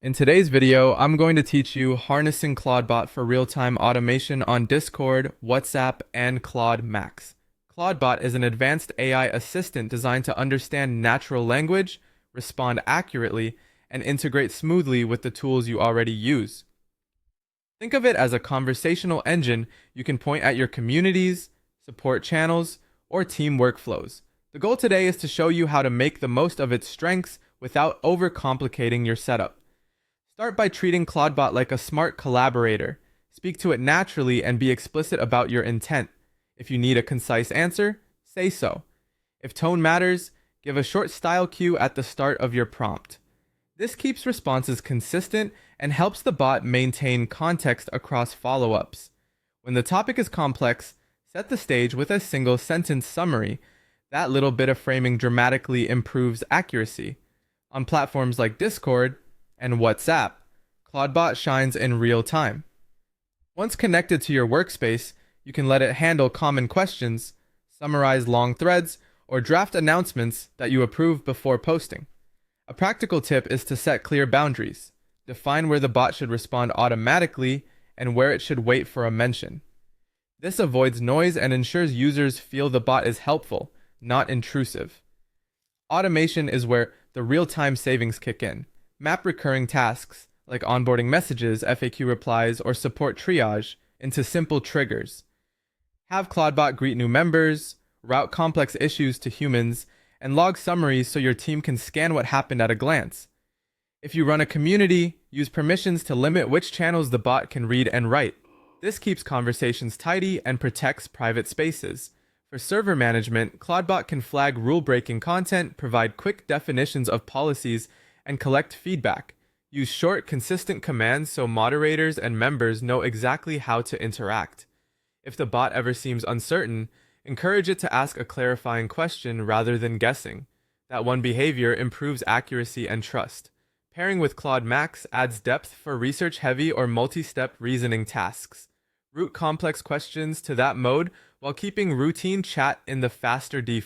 In today's video, I'm going to teach you harnessing ClaudeBot for real-time automation on Discord, WhatsApp, and Claude Max. ClaudeBot is an advanced AI assistant designed to understand natural language, respond accurately, and integrate smoothly with the tools you already use. Think of it as a conversational engine you can point at your communities, support channels, or team workflows. The goal today is to show you how to make the most of its strengths without overcomplicating your setup. Start by treating ClaudeBot like a smart collaborator. Speak to it naturally and be explicit about your intent. If you need a concise answer, say so. If tone matters, give a short style cue at the start of your prompt. This keeps responses consistent and helps the bot maintain context across follow-ups. When the topic is complex, set the stage with a single sentence summary. That little bit of framing dramatically improves accuracy. On platforms like Discord and WhatsApp, ClaudeBot shines in real time. Once connected to your workspace, you can let it handle common questions, summarize long threads, or draft announcements that you approve before posting. A practical tip is to set clear boundaries. Define where the bot should respond automatically and where it should wait for a mention. This avoids noise and ensures users feel the bot is helpful, not intrusive. Automation is where the real-time savings kick in. Map recurring tasks, like onboarding messages, FAQ replies, or support triage, into simple triggers. Have ClaudeBot greet new members, route complex issues to humans, and log summaries so your team can scan what happened at a glance. If you run a community, use permissions to limit which channels the bot can read and write. This keeps conversations tidy and protects private spaces. For server management, ClaudeBot can flag rule-breaking content, provide quick definitions of policies, and collect feedback. Use short, consistent commands so moderators and members know exactly how to interact. If the bot ever seems uncertain, encourage it to ask a clarifying question rather than guessing. That one behavior improves accuracy and trust. Pairing with Claude Max adds depth for research-heavy or multi-step reasoning tasks. Route complex questions to that mode while keeping routine chat in the faster default.